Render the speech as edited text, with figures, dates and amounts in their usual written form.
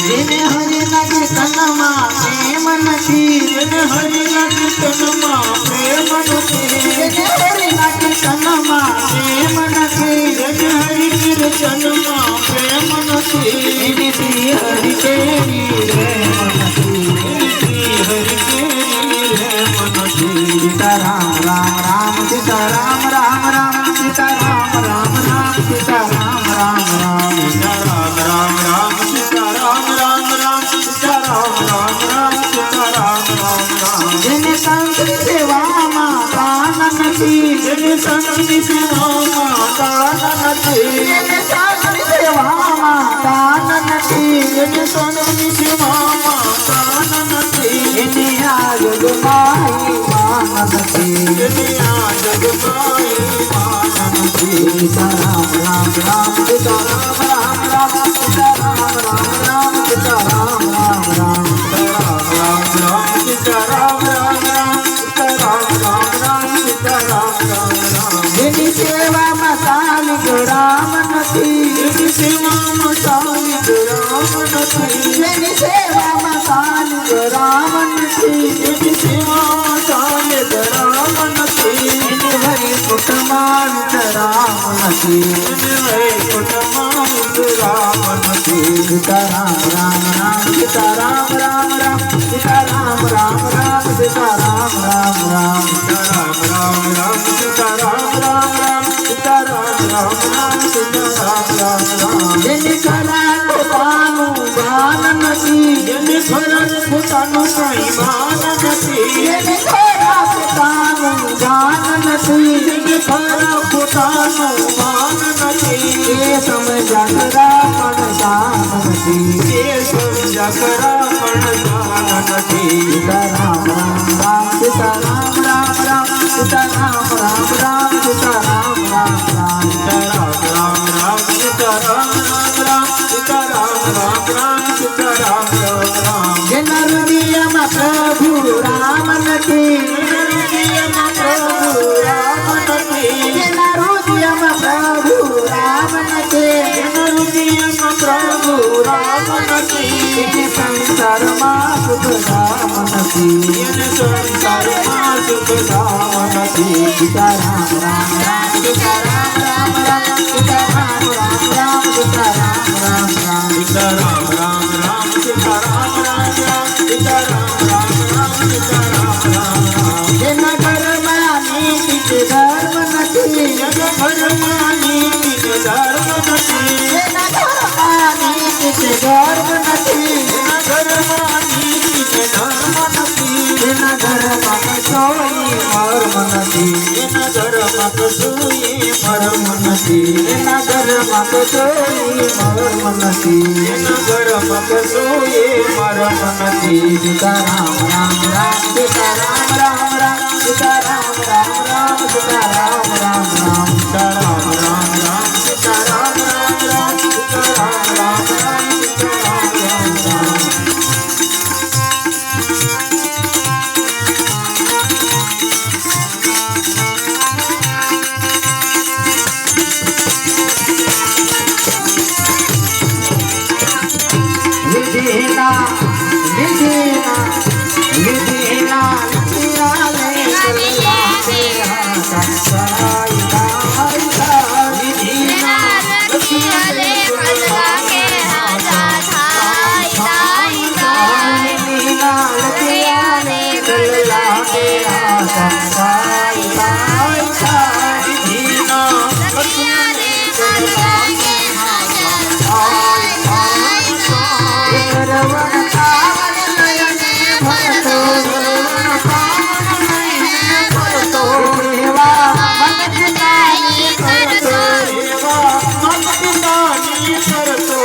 જેને હરિના કીર્તનમાં પ્રેમ નથી, જેને હરિના કીર્તનમાં પ્રેમ નથી, જેને હરિના કીર્તનમાં પ્રેમ નથી, જેને હરિ કીર્તનમાં પ્રેમ નથી, એની શ્રી હરિ કેરી પ્રેમ નથી, એની શ્રી હરિ કેરી પ્રેમ નથી. સીતારામ રામ રામ સીતારામ રામ રામ સીતારામ રામ રામ સીતારામ રામ રામ સીતારામ રામ રામ સીતારામ રામ રામ સીતારામ રામ રામ સીતારામ રામ રામ. જેને સંતની સેવામાં કાન નથી, જેને સંતની સેવામાં કાન નથી, જેને સંતની સેવામાં કાન નથી, જેને સંતની સેવામાં કાન નથી, એને આ જગમાં માન નથી, એને આ જગમાં માન નથી. સીતારામ રામ રામ સીતારામ રામ રામ સીતારામ રામ રામ સીતારામ રામ રામ સીતારામ રામ રામ સીતારામ રામ રામ સીતારામ રામ રામ સીતારામ રામ રામ. જેની સેવામાં સાલિક રામ નથી, જેની સેવામાં સાલિક રામ નથી, જેની સેવામાં સાલિક રામ નથી, જેની સેવામાં સાલિક રામ નથી, એને વૈકુંઠમાં વિતરામ નથી, એને વૈકુંઠમાં વિતરામ નથી. સીતારામ રામ રામ સીતારામ રામ રામ સીતારામ રામ રામ સીતારામ રામ રામ સીતારામ રામ રામ સીતારામ રામ રામ સીતારામ રામ રામ સીતારામ રામ રામ. જેને ખરા પોતાનું ભાન નથી, જેને ખરા પોતાનું કઈ ભાન નથી, જેને ખરા પોતાનું ભાન નથી, જેને ખરા પોતાનું ભાન નથી, એ સમજ્યા ખરા પણ જાન નથી, એ સમજ્યા ખરા પણ જાન નથી. સીતારામ રામ રામ સીતારામ રામ રામ સીતારામ રામ રામ સીતારામ રામ રામ સીતારામ રામ રામ સીતારામ રામ રામ સીતારામ રામ રામ સીતારામ રામ રામ. જેના હૃદયમાં પ્રભુ રામ નથી, જેના હૃદયમાં પ્રભુ રામ નથી, જેના હૃદયમાં પ્રભુ રામ નથી, જેના હૃદયમાં પ્રભુ રામ નથી, એને સંસારમાં સુખ ધામ નથી, એને સંસારમાં સુખ ધામ નથી. સીતારામ રામ રામ સીતારામ રામ રામ સીતારામ રામ રામ સીતારામ રામ રામ સીતારામ રામ રામ સીતારામ રામ રામ સીતારામ રામ રામ સીતારામ રામ રામ. જેના ઘરમાં નીતિ કે ધર્મ નથી, જેના ઘરમાં નીતિ કે ધર્મ નથી, જેના ઘરમાં નીતિ કે ધર્મ નથી, જેના ઘરમાં નીતિ કે ધર્મ નથી, જેના ઘરમાં કશોઈ મર્મ નથી, જેના ઘરમાં કશોઈ મર્મ નથી, જેના ઘરમાં કશોઈ મર્મ નથી, જેના ઘરમાં કશોઈ મર્મ નથી. સીતારામ રામ રામ સીતારામ રામ રામ સીતારામ રામ રામ સીતારામ રામ રામ સીતારામ રામ રામ સીતારામ રામ રામ સીતારામ રામ રામ સીતારામ રામ રામ. વિધિના વિધિના વિધિના લખિયાલે કલ્લા કે સંસાઈ ગાય વિધિના લખિયાલે કલ્લા કે વિધિના લખિયાલે કલ્લા કે સંસાઈ ગાય વિધિના લખિયાલે કલ્લા કે રવણ કાવન નયને ભરતો, રવણ કાવન નયને ભરતો, એવા મન પિતાની કરતો, એવા મન પિતાની કરતો,